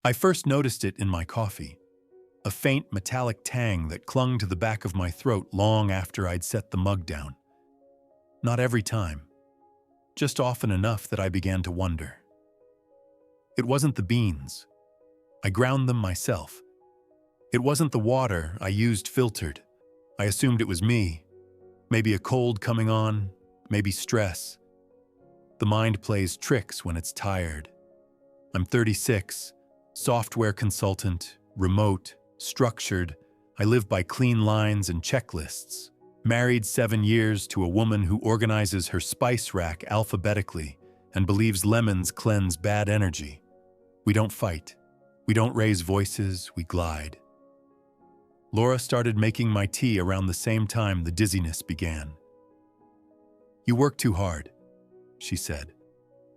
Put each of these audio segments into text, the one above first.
I first noticed it in my coffee, a faint metallic tang that clung to the back of my throat long after I'd set the mug down. Not every time, just often enough that I began to wonder. It wasn't the beans. I ground them myself. It wasn't the water I used filtered. I assumed it was me. Maybe a cold coming on, maybe stress. The mind plays tricks when it's tired. I'm 36, software consultant, remote, structured. I live by clean lines and checklists. Married 7 years to a woman who organizes her spice rack alphabetically and believes lemons cleanse bad energy. We don't fight. We don't raise voices, we glide. Laura started making my tea around the same time the dizziness began. "You work too hard," she said,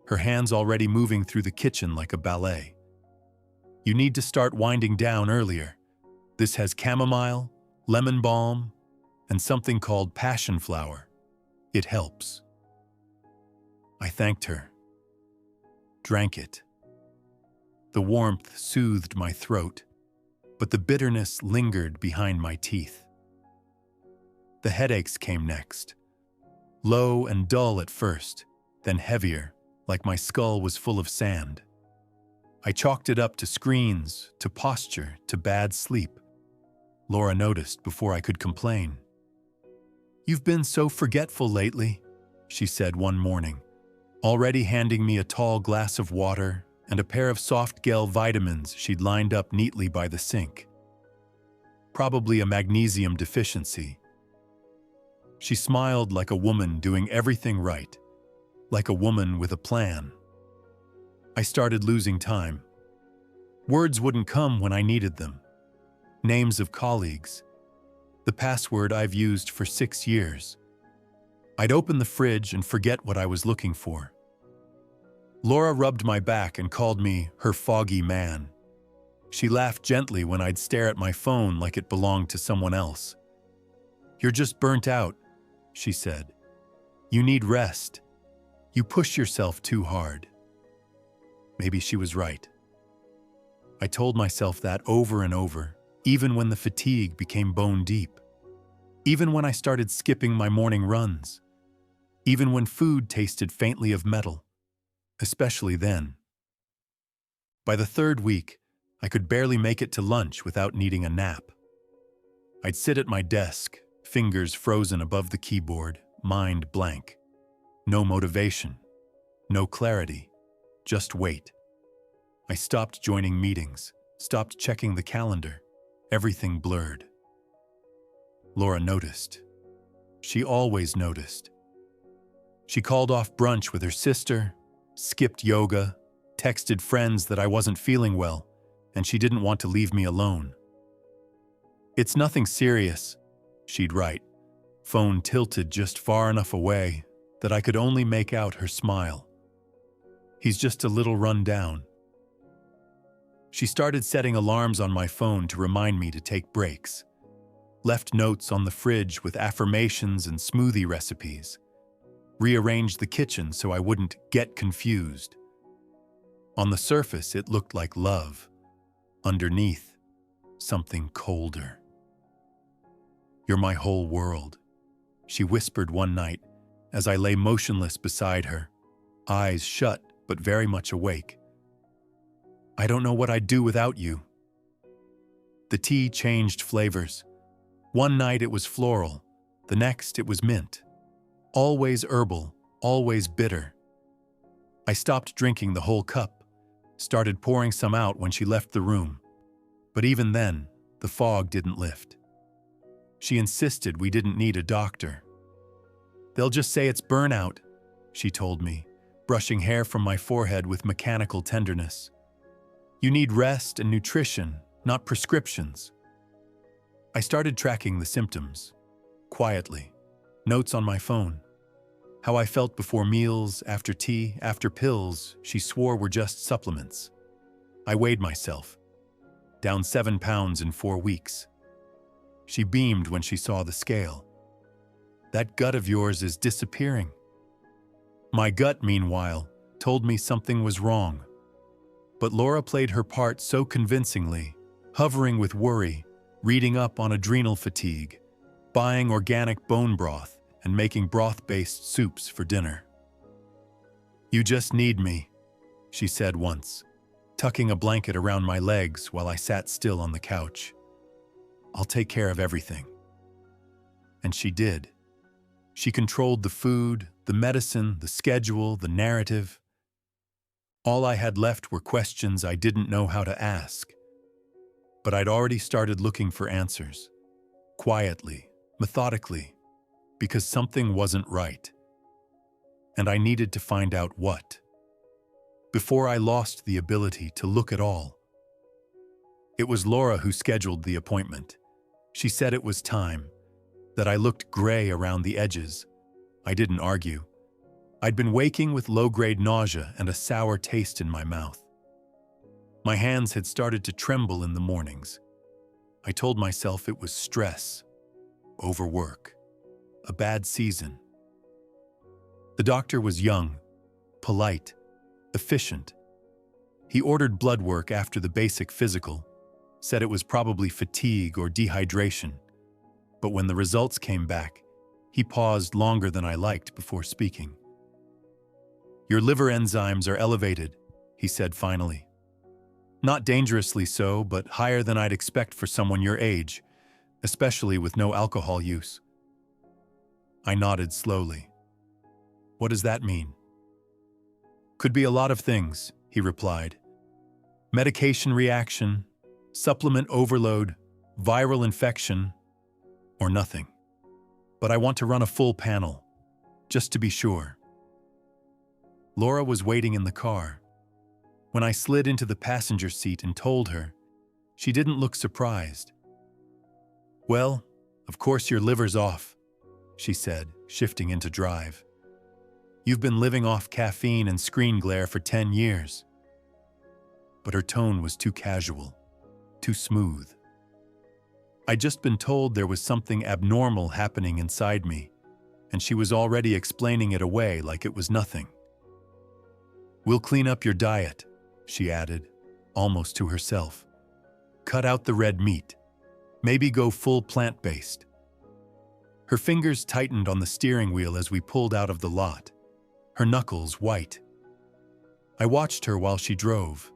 her hands already moving through the kitchen like a ballet. "You need to start winding down earlier. This has chamomile, lemon balm, and something called passion flower. It helps." I thanked her. Drank it. The warmth soothed my throat, but the bitterness lingered behind my teeth. The headaches came next. Low and dull at first, then heavier, like my skull was full of sand. I chalked it up to screens, to posture, to bad sleep. Laura noticed before I could complain. "You've been so forgetful lately," she said one morning, already handing me a tall glass of water and a pair of soft gel vitamins she'd lined up neatly by the sink. Probably a magnesium deficiency. She smiled like a woman doing everything right, like a woman with a plan. I started losing time. Words wouldn't come when I needed them. Names of colleagues. The password I've used for 6 years. I'd open the fridge and forget what I was looking for. Laura rubbed my back and called me her foggy man. She laughed gently when I'd stare at my phone like it belonged to someone else. "You're just burnt out," she said. "You need rest. You push yourself too hard." Maybe she was right. I told myself that over and over, even when the fatigue became bone deep. Even when I started skipping my morning runs. Even when food tasted faintly of metal. Especially then. By the 3rd week, I could barely make it to lunch without needing a nap. I'd sit at my desk, fingers frozen above the keyboard, mind blank. No motivation, no clarity, just wait. I stopped joining meetings, stopped checking the calendar. Everything blurred. Laura noticed. She always noticed. She called off brunch with her sister, skipped yoga, texted friends that I wasn't feeling well, and she didn't want to leave me alone. "It's nothing serious," she'd write, phone tilted just far enough away that I could only make out her smile. "He's just a little run down." She started setting alarms on my phone to remind me to take breaks. Left notes on the fridge with affirmations and smoothie recipes. Rearranged the kitchen so I wouldn't get confused. On the surface, it looked like love. Underneath, something colder. "You're my whole world," she whispered one night as I lay motionless beside her, eyes shut but very much awake. "I don't know what I'd do without you." The tea changed flavors. One night it was floral, the next it was mint. Always herbal, always bitter. I stopped drinking the whole cup, started pouring some out when she left the room. But even then, the fog didn't lift. She insisted we didn't need a doctor. "They'll just say it's burnout," she told me, brushing hair from my forehead with mechanical tenderness. "You need rest and nutrition, not prescriptions." I started tracking the symptoms, quietly, notes on my phone. How I felt before meals, after tea, after pills, she swore were just supplements. I weighed myself, down 7 pounds in 4 weeks. She beamed when she saw the scale. "That gut of yours is disappearing." My gut, meanwhile, told me something was wrong. But Laura played her part so convincingly, hovering with worry, reading up on adrenal fatigue, buying organic bone broth, and making broth-based soups for dinner. "You just need me," she said once, tucking a blanket around my legs while I sat still on the couch. "I'll take care of everything." And she did. She controlled the food, the medicine, the schedule, the narrative. All I had left were questions I didn't know how to ask. But I'd already started looking for answers. Quietly, methodically, because something wasn't right. And I needed to find out what. Before I lost the ability to look at all. It was Laura who scheduled the appointment. She said it was time, that I looked gray around the edges. I didn't argue. I'd been waking with low-grade nausea and a sour taste in my mouth. My hands had started to tremble in the mornings. I told myself it was stress, overwork, a bad season. The doctor was young, polite, efficient. He ordered blood work after the basic physical, said it was probably fatigue or dehydration. But when the results came back, he paused longer than I liked before speaking. "Your liver enzymes are elevated," he said finally. "Not dangerously so, but higher than I'd expect for someone your age, especially with no alcohol use." I nodded slowly. "What does that mean?" "Could be a lot of things," he replied. "Medication reaction, supplement overload, viral infection, or nothing. But I want to run a full panel, just to be sure." Laura was waiting in the car. When I slid into the passenger seat and told her, she didn't look surprised. "Well, of course your liver's off," she said, shifting into drive. "You've been living off caffeine and screen glare for 10 years. But her tone was too casual, too smooth. I'd just been told there was something abnormal happening inside me, and she was already explaining it away like it was nothing. "We'll clean up your diet," she added, almost to herself. "Cut out the red meat. Maybe go full plant-based." Her fingers tightened on the steering wheel as we pulled out of the lot, her knuckles white. I watched her while she drove,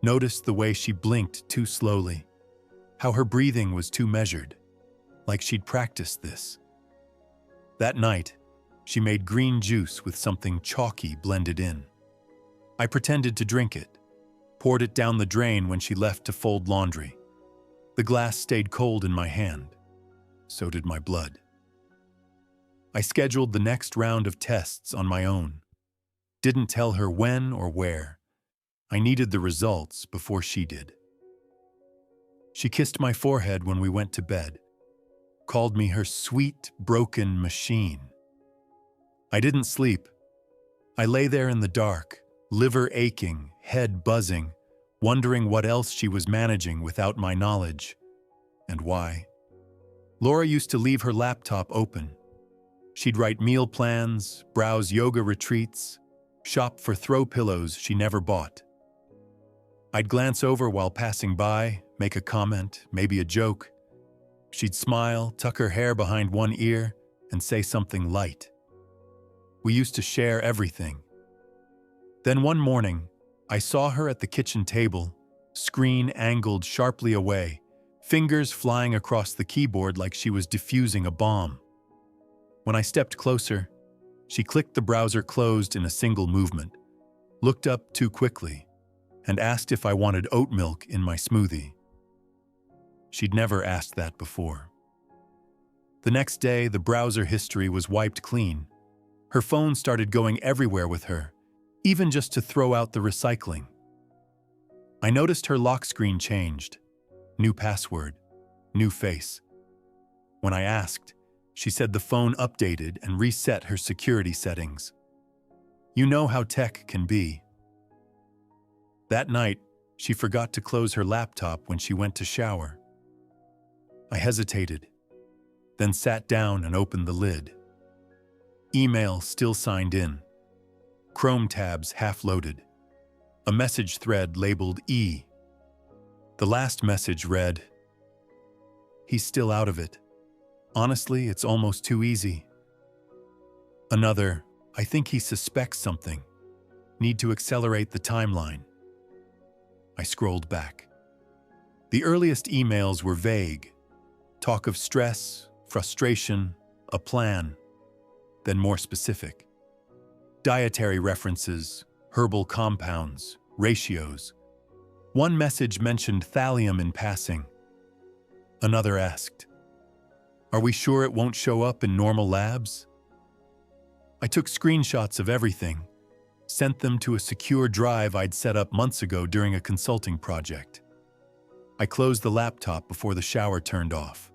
noticed the way she blinked too slowly, how her breathing was too measured, like she'd practiced this. That night, she made green juice with something chalky blended in. I pretended to drink it, poured it down the drain when she left to fold laundry. The glass stayed cold in my hand. So did my blood. I scheduled the next round of tests on my own. Didn't tell her when or where. I needed the results before she did. She kissed my forehead when we went to bed, called me her sweet, broken machine. I didn't sleep. I lay there in the dark, liver aching, head buzzing, wondering what else she was managing without my knowledge, and why. Laura used to leave her laptop open. She'd write meal plans, browse yoga retreats, shop for throw pillows she never bought. I'd glance over while passing by, make a comment, maybe a joke. She'd smile, tuck her hair behind one ear, and say something light. We used to share everything. Then one morning, I saw her at the kitchen table, screen angled sharply away, fingers flying across the keyboard like she was defusing a bomb. When I stepped closer, she clicked the browser closed in a single movement, looked up too quickly, and asked if I wanted oat milk in my smoothie. She'd never asked that before. The next day, the browser history was wiped clean. Her phone started going everywhere with her, even just to throw out the recycling. I noticed her lock screen changed. New password, new face. When I asked, she said the phone updated and reset her security settings. You know how tech can be. That night, she forgot to close her laptop when she went to shower. I hesitated, then sat down and opened the lid. Email still signed in. Chrome tabs half loaded. a message thread labeled E. The last message read, "He's still out of it. Honestly, it's almost too easy." Another, "I think he suspects something. Need to accelerate the timeline." I scrolled back. The earliest emails were vague. Talk of stress, frustration, a plan. Then more specific. Dietary references, herbal compounds, ratios. One message mentioned thallium in passing. Another asked, "Are we sure it won't show up in normal labs?" I took screenshots of everything, sent them to a secure drive I'd set up months ago during a consulting project. I closed the laptop before the shower turned off.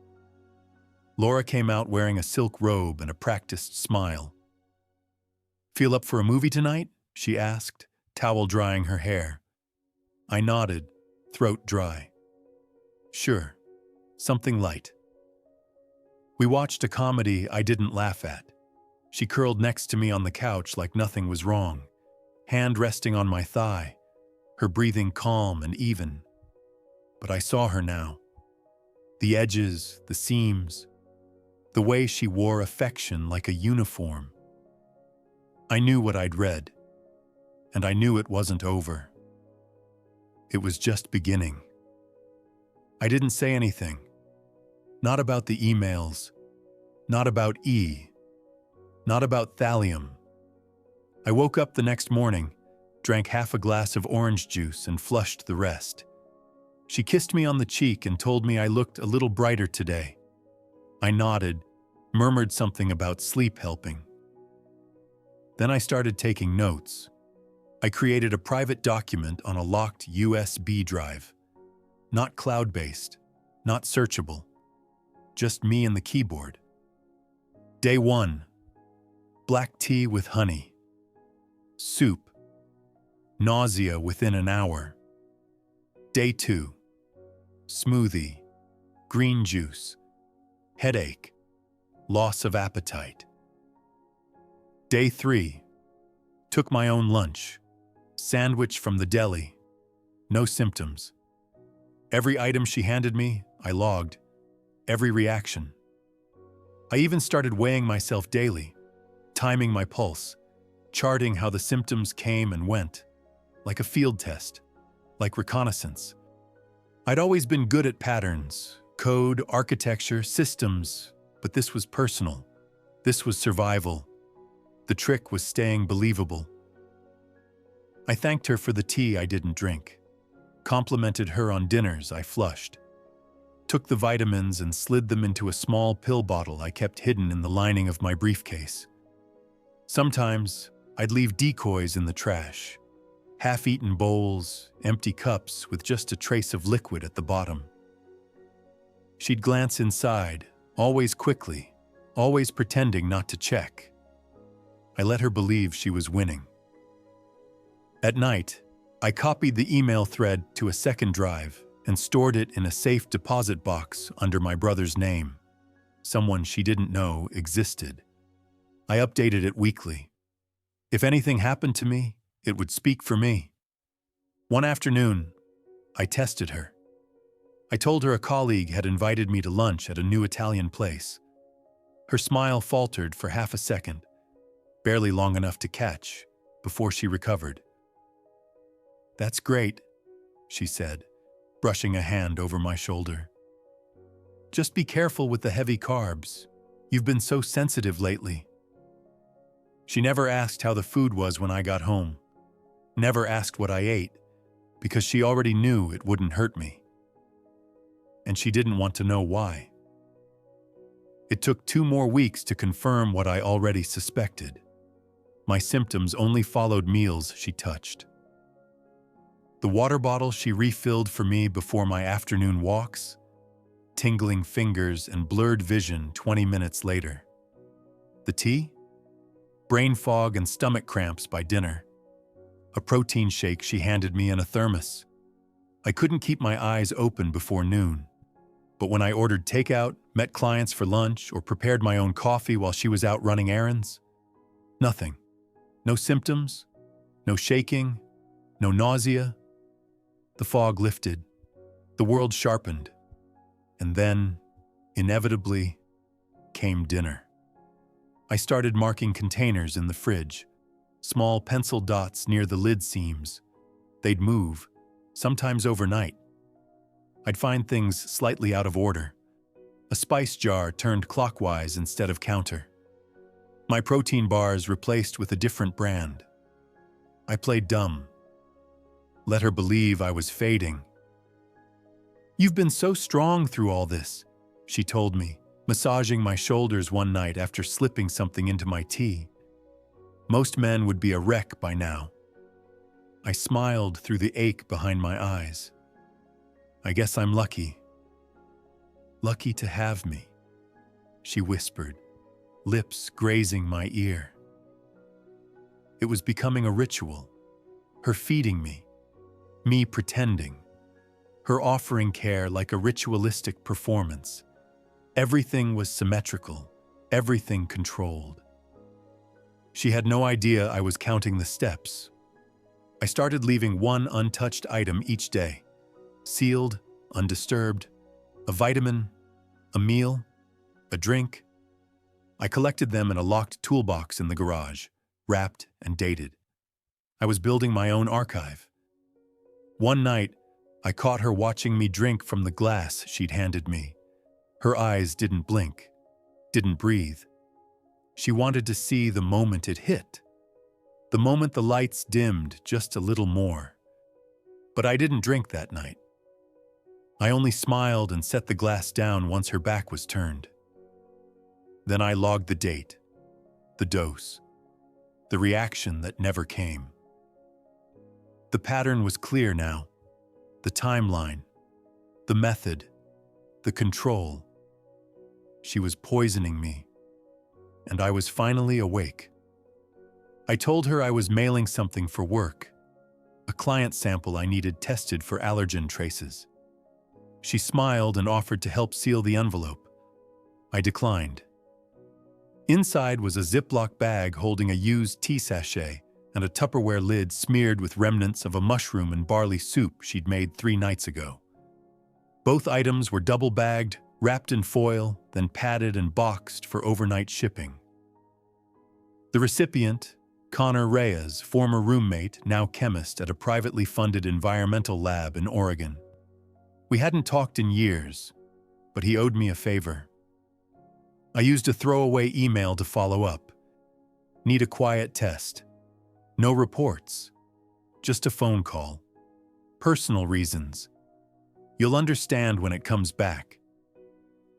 Laura came out wearing a silk robe and a practiced smile. "Feel up for a movie tonight?" she asked, towel drying her hair. I nodded, throat dry. "Sure, something light." We watched a comedy I didn't laugh at. She curled next to me on the couch like nothing was wrong, hand resting on my thigh, her breathing calm and even. But I saw her now. The edges, the seams, the way she wore affection like a uniform. I knew what I'd read, and I knew it wasn't over. It was just beginning. I didn't say anything. Not about the emails, not about E, not about thallium. I woke up the next morning, drank half a glass of orange juice and flushed the rest. She kissed me on the cheek and told me I looked a little brighter today. I nodded, murmured something about sleep helping. Then I started taking notes. I created a private document on a locked USB drive. Not cloud-based, not searchable. Just me and the keyboard. Day 1. Black tea with honey. Soup. Nausea within an hour. Day 2. Smoothie. Green juice. Headache. Loss of appetite. Day 3. Took my own lunch. Sandwich from the deli. No symptoms. Every item she handed me, I logged. Every reaction. I even started weighing myself daily, timing my pulse, charting how the symptoms came and went, like a field test, like reconnaissance. I'd always been good at patterns, code, architecture, systems, but this was personal. This was survival. The trick was staying believable. I thanked her for the tea I didn't drink, complimented her on dinners I flushed, took the vitamins and slid them into a small pill bottle I kept hidden in the lining of my briefcase. Sometimes I'd leave decoys in the trash, half-eaten bowls, empty cups with just a trace of liquid at the bottom. She'd glance inside, always quickly, always pretending not to check. I let her believe she was winning. At night, I copied the email thread to a second drive and stored it in a safe deposit box under my brother's name, someone she didn't know existed. I updated it weekly. If anything happened to me, it would speak for me. One afternoon, I tested her. I told her a colleague had invited me to lunch at a new Italian place. Her smile faltered for half a second, barely long enough to catch, before she recovered. "That's great," she said, brushing a hand over my shoulder. "Just be careful with the heavy carbs. You've been so sensitive lately." She never asked how the food was when I got home. Never asked what I ate, because she already knew it wouldn't hurt me. And she didn't want to know why. It took 2 more weeks to confirm what I already suspected. My symptoms only followed meals she touched. The water bottle she refilled for me before my afternoon walks, tingling fingers and blurred vision 20 minutes later. The tea? Brain fog and stomach cramps by dinner. A protein shake she handed me in a thermos. I couldn't keep my eyes open before noon. But when I ordered takeout, met clients for lunch, or prepared my own coffee while she was out running errands, nothing. No symptoms, no shaking, No nausea. The fog lifted. The world sharpened. And then, inevitably, came dinner. I started marking containers in the fridge, small pencil dots near the lid seams. They'd move, sometimes overnight. I'd find things slightly out of order. A spice jar turned clockwise instead of counter. My protein bars replaced with a different brand. I played dumb. Let her believe I was fading. "You've been so strong through all this," she told me, massaging my shoulders one night after slipping something into my tea. Most men would be a wreck by now. I smiled through the ache behind my eyes. "I guess I'm lucky. Lucky to have me," she whispered, lips grazing my ear. It was becoming a ritual. Her feeding me pretending, her offering care like a ritualistic performance. Everything was symmetrical, everything controlled. She had no idea I was counting the steps. I started leaving one untouched item each day, sealed, undisturbed, a vitamin, a meal, a drink. I collected them in a locked toolbox in the garage, wrapped and dated. I was building my own archive. One night, I caught her watching me drink from the glass she'd handed me. Her eyes didn't blink, didn't breathe. She wanted to see the moment it hit, the moment the lights dimmed just a little more. But I didn't drink that night. I only smiled and set the glass down once her back was turned. Then I logged the date, the dose, the reaction that never came. The pattern was clear now. The timeline, the method, the control. She was poisoning me, and I was finally awake. I told her I was mailing something for work, a client sample I needed tested for allergen traces. She smiled and offered to help seal the envelope. I declined. Inside was a Ziploc bag holding a used tea sachet and a Tupperware lid smeared with remnants of a mushroom and barley soup she'd made 3 nights ago. Both items were double-bagged, wrapped in foil, then padded and boxed for overnight shipping. The recipient, Connor Reyes, former roommate, now chemist at a privately funded environmental lab in Oregon. We hadn't talked in years, but he owed me a favor. I used a throwaway email to follow up. "Need a quiet test. No reports. Just a phone call. Personal reasons. You'll understand when it comes back."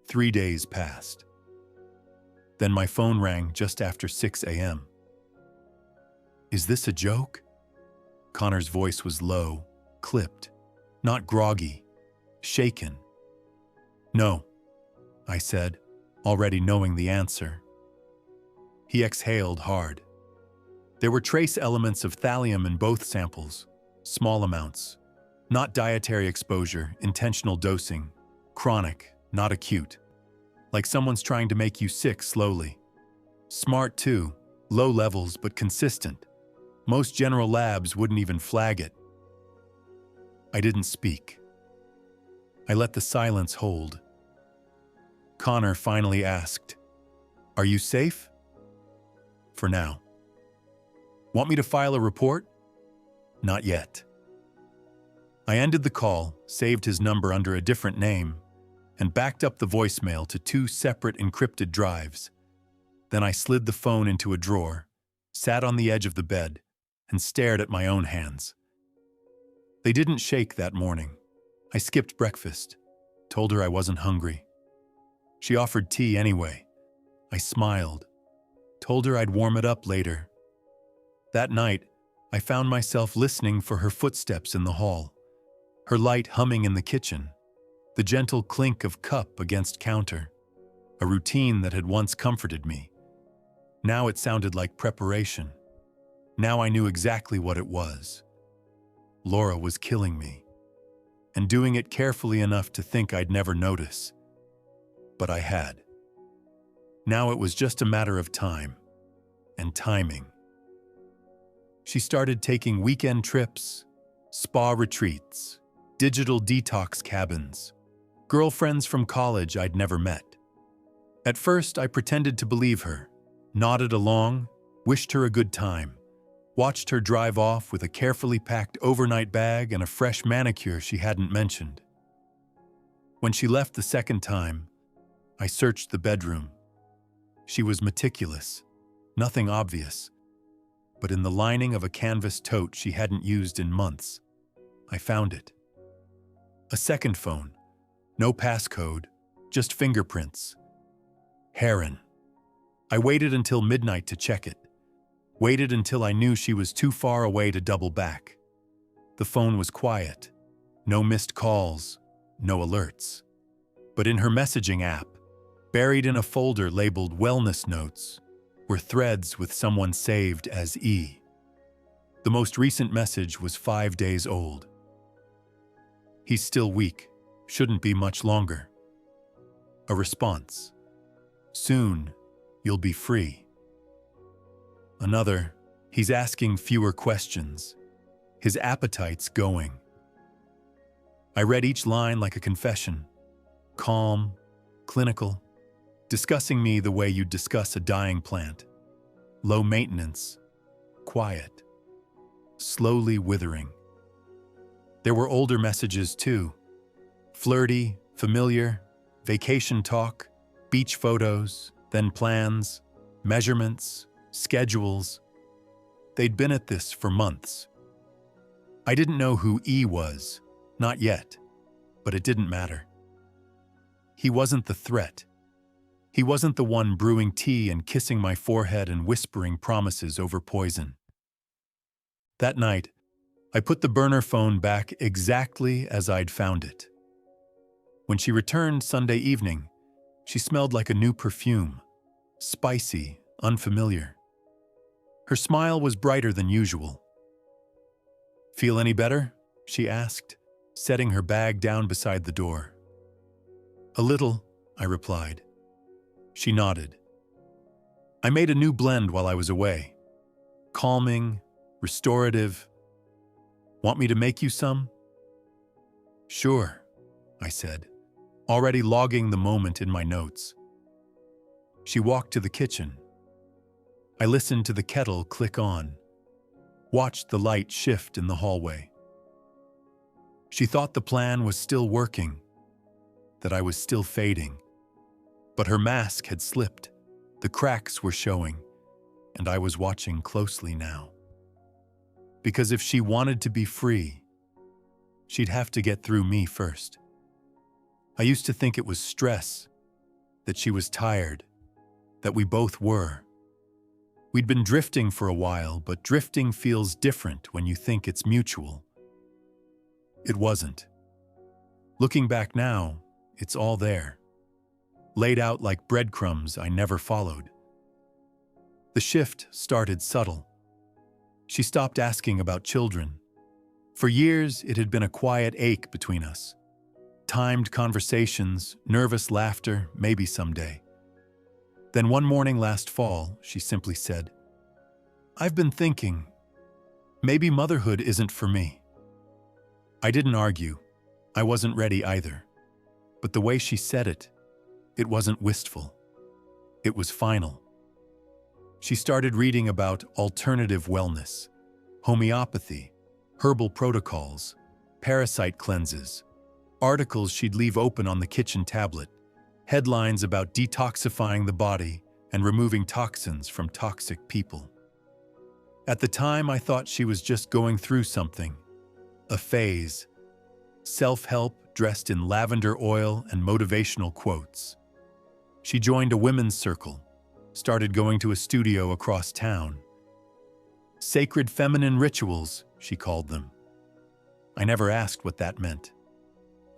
3 days passed. Then my phone rang just after 6 a.m. "Is this a joke?" Connor's voice was low, clipped, not groggy, shaken. "No," I said, already knowing the answer. He exhaled hard. There were trace elements of thallium in both samples, small amounts. Not dietary exposure, intentional dosing. Chronic, not acute. Like someone's trying to make you sick slowly. Smart too, low levels but consistent. Most general labs wouldn't even flag it. I didn't speak. I let the silence hold. Connor finally asked, "Are you safe?" "For now." "Want me to file a report?" "Not yet." I ended the call, saved his number under a different name, and backed up the voicemail to 2 separate encrypted drives. Then I slid the phone into a drawer, sat on the edge of the bed, and stared at my own hands. They didn't shake that morning. I skipped breakfast, told her I wasn't hungry. She offered tea anyway. I smiled, told her I'd warm it up later. That night, I found myself listening for her footsteps in the hall, her light humming in the kitchen, the gentle clink of cup against counter, a routine that had once comforted me. Now it sounded like preparation. Now I knew exactly what it was. Laura was killing me, and doing it carefully enough to think I'd never notice. But I had. Now it was just a matter of time and timing. She started taking weekend trips, spa retreats, digital detox cabins, girlfriends from college I'd never met. At first, I pretended to believe her, nodded along, wished her a good time, watched her drive off with a carefully packed overnight bag and a fresh manicure she hadn't mentioned. When she left the second time, I searched the bedroom. She was meticulous, nothing obvious, but in the lining of a canvas tote she hadn't used in months, I found it. A second phone, no passcode, just fingerprints. Heron. I waited until midnight to check it. Waited until I knew she was too far away to double back. The phone was quiet. No missed calls, no alerts. But in her messaging app, buried in a folder labeled Wellness Notes, were threads with someone saved as E. The most recent message was 5 days old. He's still weak, shouldn't be much longer. A response. Soon, you'll be free. Another, he's asking fewer questions. His appetite's going. I read each line like a confession. Calm, clinical, discussing me the way you'd discuss a dying plant. Low maintenance, quiet, slowly withering. There were older messages too. Flirty, familiar, vacation talk, beach photos, then plans, measurements, schedules. They'd been at this for months. I didn't know who E was, not yet, but it didn't matter. He wasn't the threat. He wasn't the one brewing tea and kissing my forehead and whispering promises over poison. That night, I put the burner phone back exactly as I'd found it. When she returned Sunday evening, she smelled like a new perfume, spicy, unfamiliar. Her smile was brighter than usual. "Feel any better?" she asked, setting her bag down beside the door. "A little," I replied. She nodded. "I made a new blend while I was away. Calming, restorative. Want me to make you some?" "Sure," I said, already logging the moment in my notes. She walked to the kitchen. I listened to the kettle click on, watched the light shift in the hallway. She thought the plan was still working, that I was still fading. But her mask had slipped, the cracks were showing, and I was watching closely now. Because if she wanted to be free, she'd have to get through me first. I used to think it was stress, that she was tired, that we both were. We'd been drifting for a while, but drifting feels different when you think it's mutual. It wasn't. Looking back now, it's all there, laid out like breadcrumbs I never followed. The shift started subtle. She stopped asking about children. For years, it had been a quiet ache between us. Timed conversations, nervous laughter, maybe someday. Then one morning last fall, she simply said, "I've been thinking, maybe motherhood isn't for me." I didn't argue. I wasn't ready either. But the way she said it, it wasn't wistful. It was final. She started reading about alternative wellness, homeopathy, herbal protocols, parasite cleanses, articles she'd leave open on the kitchen tablet, headlines about detoxifying the body and removing toxins from toxic people. At the time, I thought she was just going through something, a phase, self-help dressed in lavender oil and motivational quotes. She joined a women's circle, started going to a studio across town. Sacred feminine rituals, she called them. I never asked what that meant.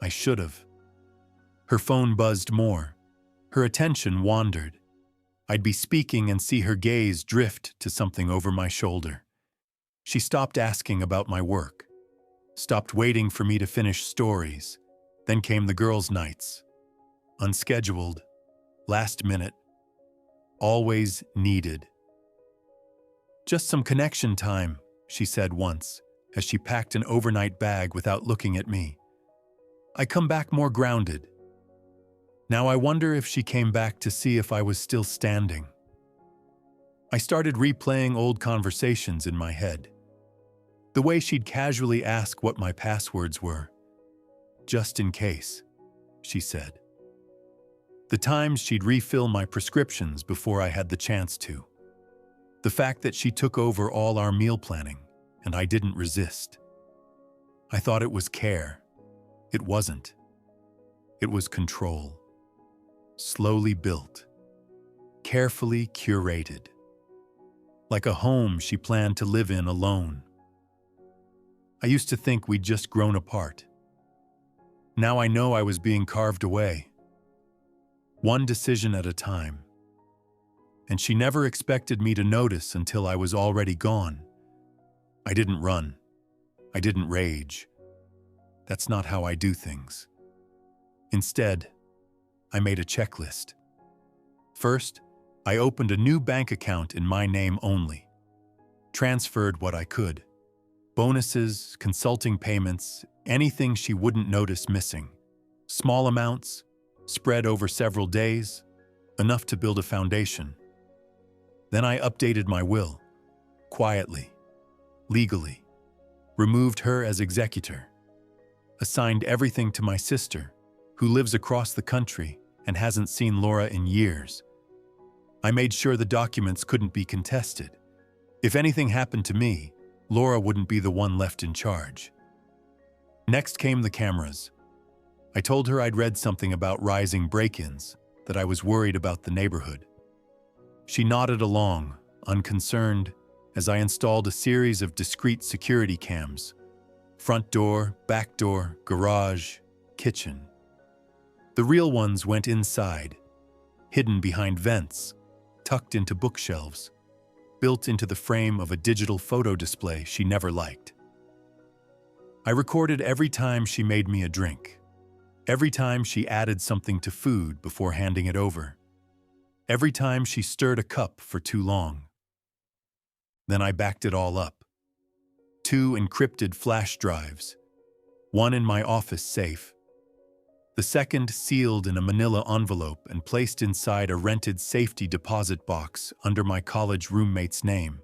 I should have. Her phone buzzed more. Her attention wandered. I'd be speaking and see her gaze drift to something over my shoulder. She stopped asking about my work, stopped waiting for me to finish stories. Then came the girls' nights. Unscheduled, last minute, always needed. "Just some connection time," she said once, as she packed an overnight bag without looking at me. I come back more grounded. Now I wonder if she came back to see if I was still standing. I started replaying old conversations in my head. The way she'd casually ask what my passwords were. Just in case, she said. The times she'd refill my prescriptions before I had the chance to. The fact that she took over all our meal planning, and I didn't resist. I thought it was care. It wasn't. It was control. Slowly built. Carefully curated. Like a home she planned to live in alone. I used to think we'd just grown apart. Now I know I was being carved away. One decision at a time. And she never expected me to notice until I was already gone. I didn't run. I didn't rage. That's not how I do things. Instead, I made a checklist. First, I opened a new bank account in my name only. Transferred what I could. Bonuses, consulting payments, anything she wouldn't notice missing. Small amounts, spread over several days, enough to build a foundation. Then I updated my will, quietly, legally, removed her as executor, assigned everything to my sister, who lives across the country and hasn't seen Laura in years. I made sure the documents couldn't be contested. If anything happened to me, Laura wouldn't be the one left in charge. Next came the cameras. I told her I'd read something about rising break-ins, that I was worried about the neighborhood. She nodded along, unconcerned, as I installed a series of discrete security cams. Front door, back door, garage, kitchen. The real ones went inside, hidden behind vents, tucked into bookshelves, built into the frame of a digital photo display she never liked. I recorded every time she made me a drink, every time she added something to food before handing it over, every time she stirred a cup for too long. Then I backed it all up. 2 encrypted flash drives, one in my office safe, the second sealed in a manila envelope and placed inside a rented safety deposit box under my college roommate's name.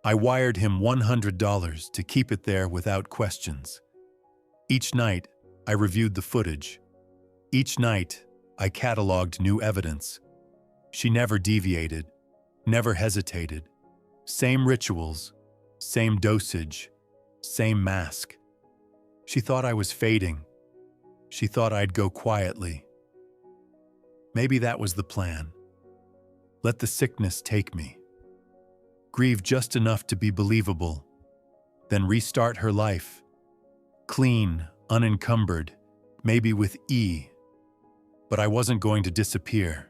I wired him $100 to keep it there without questions. Each night, I reviewed the footage. Each night, I cataloged new evidence. She never deviated, never hesitated. Same rituals, same dosage, same mask. She thought I was fading. She thought I'd go quietly. Maybe that was the plan. Let the sickness take me. Grieve just enough to be believable, then restart her life. Clean, unencumbered, maybe with E. But I wasn't going to disappear.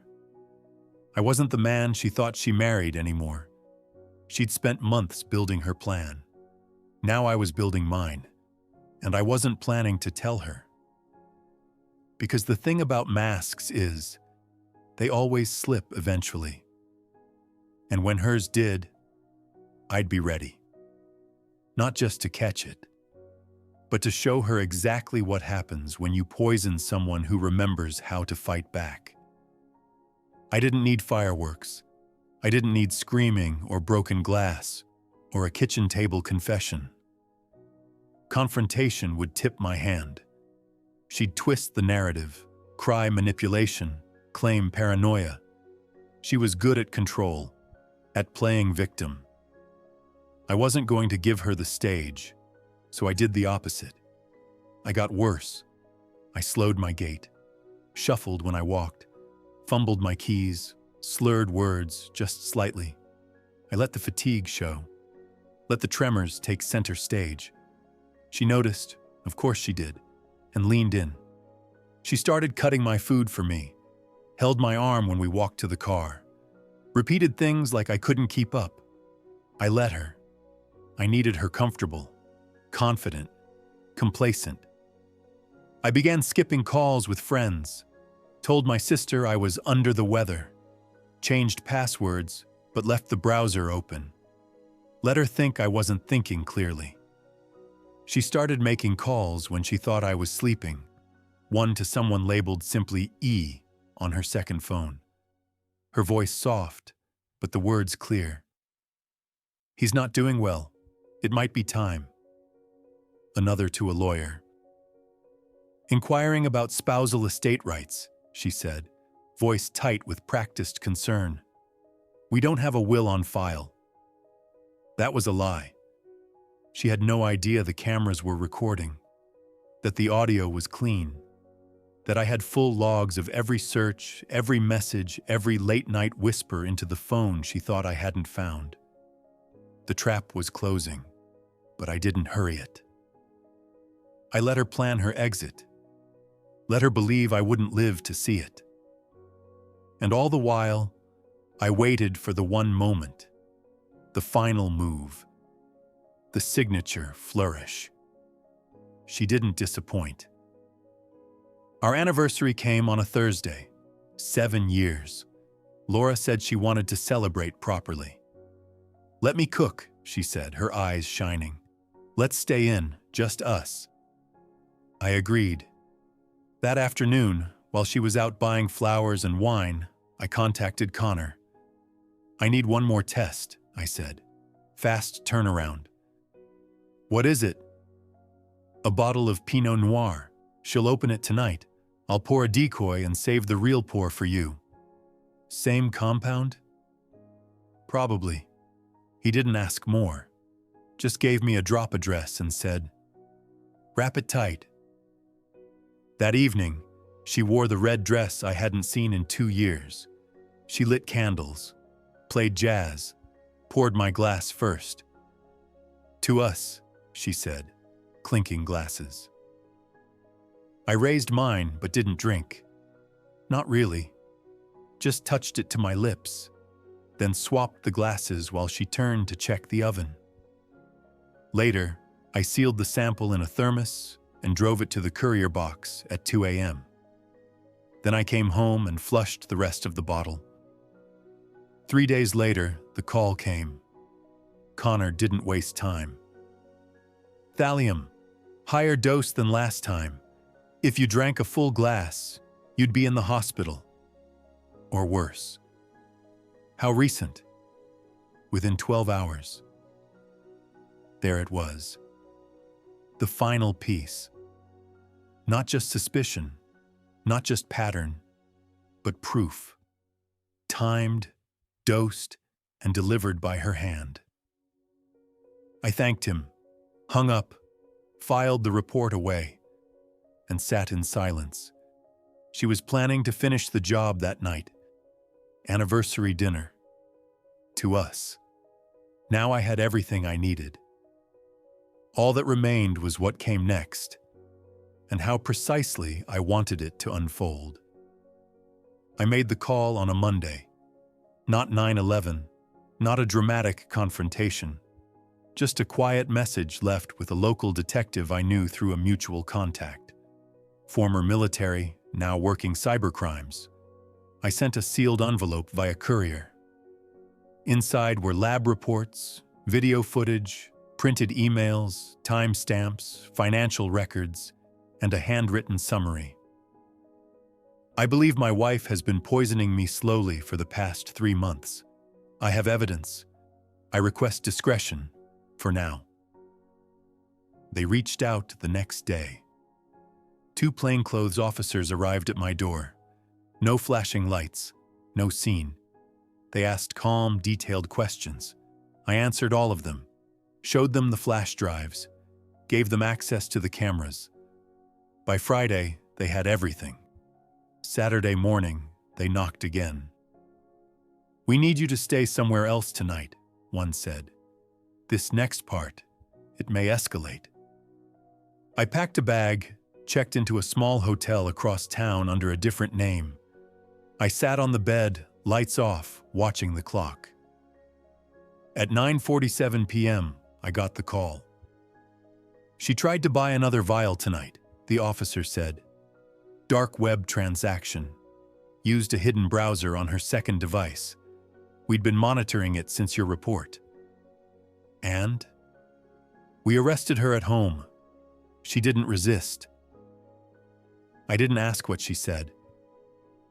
I wasn't the man she thought she married anymore. She'd spent months building her plan. Now I was building mine, and I wasn't planning to tell her. Because the thing about masks is, they always slip eventually. And when hers did, I'd be ready. Not just to catch it, but to show her exactly what happens when you poison someone who remembers how to fight back. I didn't need fireworks. I didn't need screaming or broken glass or a kitchen table confession. Confrontation would tip my hand. She'd twist the narrative, cry manipulation, claim paranoia. She was good at control, at playing victim. I wasn't going to give her the stage, so I did the opposite. I got worse. I slowed my gait, shuffled when I walked, fumbled my keys, slurred words just slightly. I let the fatigue show, let the tremors take center stage. She noticed, of course she did, and leaned in. She started cutting my food for me, held my arm when we walked to the car, repeated things like I couldn't keep up. I let her. I needed her comfortable, confident, complacent. I began skipping calls with friends, told my sister I was under the weather, changed passwords, but left the browser open. Let her think I wasn't thinking clearly. She started making calls when she thought I was sleeping, one to someone labeled simply E on her second phone. Her voice soft, but the words clear. "He's not doing well. It might be time." Another to a lawyer. "Inquiring about spousal estate rights," she said, voice tight with practiced concern. "We don't have a will on file." That was a lie. She had no idea the cameras were recording, that the audio was clean, that I had full logs of every search, every message, every late-night whisper into the phone she thought I hadn't found. The trap was closing, but I didn't hurry it. I let her plan her exit, let her believe I wouldn't live to see it. And all the while, I waited for the one moment, the final move, the signature flourish. She didn't disappoint. Our anniversary came on a Thursday. 7 years. Laura said she wanted to celebrate properly. "Let me cook," she said, her eyes shining. "Let's stay in, just us." I agreed. That afternoon, while she was out buying flowers and wine, I contacted Connor. "I need one more test," I said. "Fast turnaround." "What is it?" "A bottle of Pinot Noir. She'll open it tonight. I'll pour a decoy and save the real pour for you." "Same compound?" "Probably." He didn't ask more, just gave me a drop address and said, "Wrap it tight." That evening, she wore the red dress I hadn't seen in 2 years. She lit candles, played jazz, poured my glass first. "To us," she said, clinking glasses. I raised mine but didn't drink. Not really. Just touched it to my lips, then swapped the glasses while she turned to check the oven. Later, I sealed the sample in a thermos and drove it to the courier box at 2 a.m. Then I came home and flushed the rest of the bottle. 3 days later, the call came. Connor didn't waste time. "Thallium, higher dose than last time. If you drank a full glass, you'd be in the hospital. Or worse." "How recent?" "Within 12 hours. There it was. The final piece. Not just suspicion, not just pattern, but proof. Timed, dosed, and delivered by her hand. I thanked him, hung up, filed the report away, and sat in silence. She was planning to finish the job that night. Anniversary dinner. To us. Now I had everything I needed. All that remained was what came next, and how precisely I wanted it to unfold. I made the call on a Monday. Not 9/11, not a dramatic confrontation, just a quiet message left with a local detective I knew through a mutual contact. Former military, now working cybercrimes. I sent a sealed envelope via courier. Inside were lab reports, video footage, printed emails, timestamps, financial records, and a handwritten summary. "I believe my wife has been poisoning me slowly for the past 3 months. I have evidence. I request discretion, for now." They reached out the next day. 2 plainclothes officers arrived at my door. No flashing lights, no scene. They asked calm, detailed questions. I answered all of them, showed them the flash drives, gave them access to the cameras. By Friday, they had everything. Saturday morning, they knocked again. "We need you to stay somewhere else tonight," one said. "This next part, it may escalate." I packed a bag, checked into a small hotel across town under a different name. I sat on the bed, lights off, watching the clock. At 9:47 p.m., I got the call. "She tried to buy another vial tonight," the officer said. "Dark web transaction. Used a hidden browser on her second device. We'd been monitoring it since your report." "And?" "We arrested her at home, She didn't resist. I didn't ask what she said.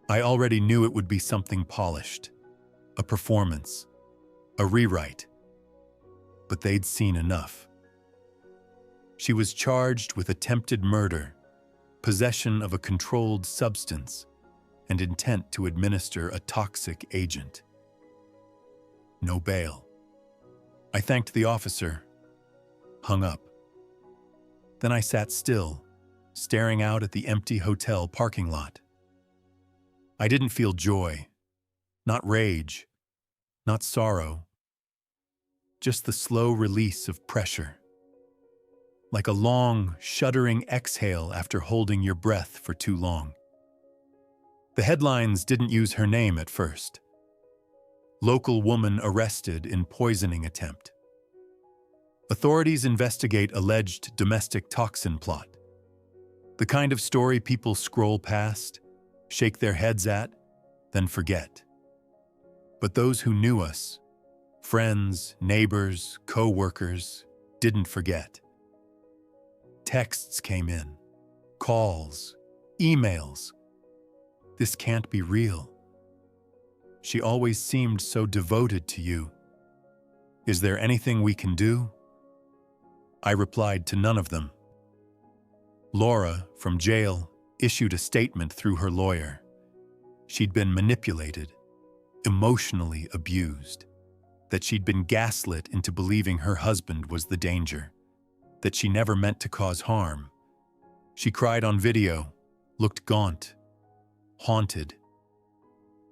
I already knew it would be something polished, a performance, a rewrite. But they'd seen enough. She was charged with attempted murder, possession of a controlled substance, and intent to administer a toxic agent. No bail. I thanked the officer, hung up. Then I sat still, staring out at the empty hotel parking lot. I didn't feel joy, not rage, not sorrow, just the slow release of pressure, like a long, shuddering exhale after holding your breath for too long. The headlines didn't use her name at first. Local woman arrested in poisoning attempt. Authorities investigate alleged domestic toxin plot. The kind of story people scroll past, shake their heads at, then forget. But those who knew us, friends, neighbors, co-workers, didn't forget. Texts came in, calls, emails. This can't be real. She always seemed so devoted to you. Is there anything we can do? I replied to none of them. Laura, from jail, issued a statement through her lawyer. She'd been manipulated, emotionally abused, that she'd been gaslit into believing her husband was the danger, that she never meant to cause harm. She cried on video, looked gaunt, haunted.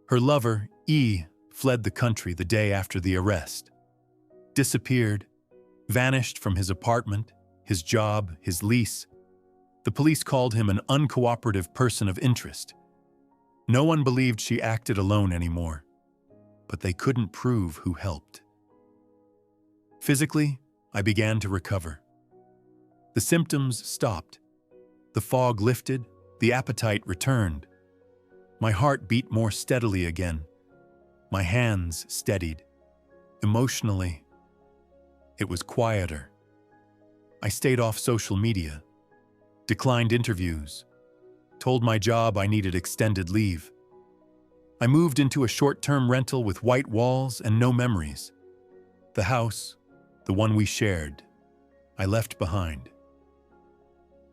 Her lover, E, fled the country the day after the arrest. Disappeared, vanished from his apartment, his job, his lease. The police called him an uncooperative person of interest. No one believed she acted alone anymore, but they couldn't prove who helped. Physically, I began to recover. The symptoms stopped. The fog lifted, the appetite returned. My heart beat more steadily again. My hands steadied. Emotionally, it was quieter. I stayed off social media, declined interviews, told my job I needed extended leave. I moved into a short-term rental with white walls and no memories. The house, the one we shared, I left behind.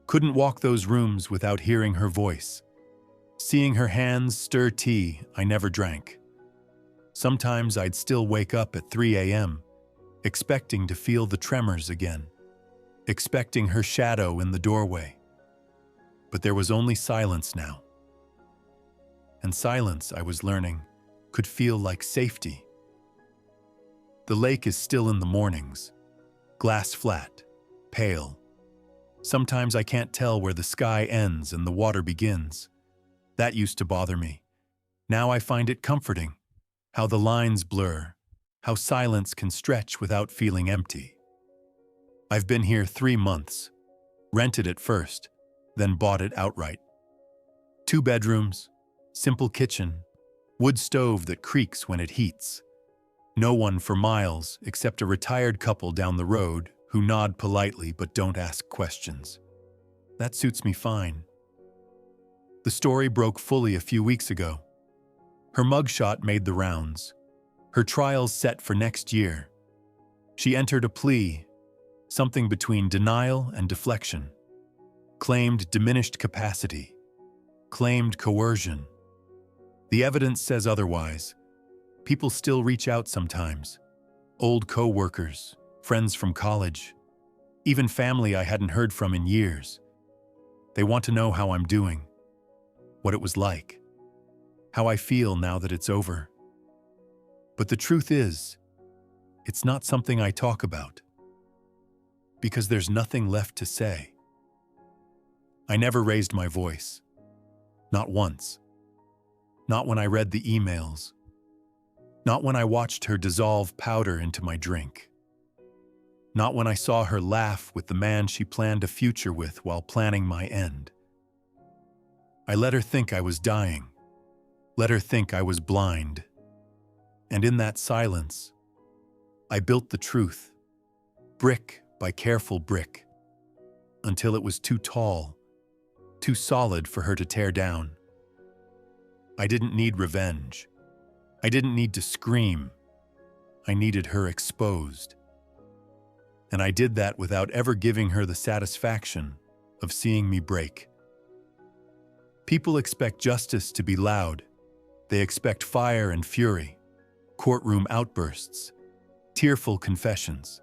Couldn't walk those rooms without hearing her voice, seeing her hands stir tea I never drank. Sometimes I'd still wake up at 3 a.m., expecting to feel the tremors again, expecting her shadow in the doorway. But there was only silence now. And silence, I was learning, could feel like safety. The lake is still in the mornings, glass flat, pale. Sometimes I can't tell where the sky ends and the water begins. That used to bother me. Now I find it comforting, how the lines blur, how silence can stretch without feeling empty. I've been here 3 months, rented it first, then bought it outright. 2 bedrooms, simple kitchen, wood stove that creaks when it heats. No one for miles except a retired couple down the road who nod politely but don't ask questions. That suits me fine. The story broke fully a few weeks ago. Her mugshot made the rounds. Her trial's set for next year. She entered a plea, something between denial and deflection. Claimed diminished capacity. Claimed coercion. The evidence says otherwise. People still reach out sometimes. Old co-workers, friends from college, even family I hadn't heard from in years. They want to know how I'm doing, what it was like, how I feel now that it's over. But the truth is, it's not something I talk about, because there's nothing left to say. I never raised my voice, not once. Not when I read the emails. Not when I watched her dissolve powder into my drink. Not when I saw her laugh with the man she planned a future with while planning my end. I let her think I was dying. Let her think I was blind. And in that silence, I built the truth, brick by careful brick, until it was too tall, too solid for her to tear down. I didn't need revenge. I didn't need to scream. I needed her exposed. And I did that without ever giving her the satisfaction of seeing me break. People expect justice to be loud. They expect fire and fury, courtroom outbursts, tearful confessions.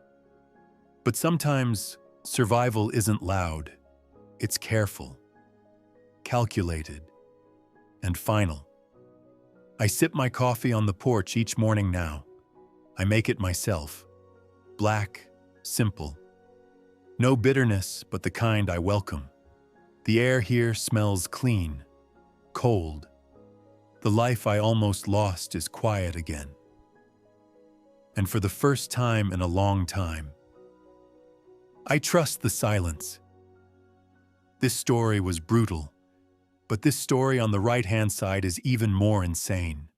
But sometimes survival isn't loud. It's careful, calculated, and final. I sip my coffee on the porch each morning now. I make it myself. Black, simple. No bitterness, but the kind I welcome. The air here smells clean, cold. The life I almost lost is quiet again. And for the first time in a long time, I trust the silence. This story was brutal, but this story on the right-hand side is even more insane.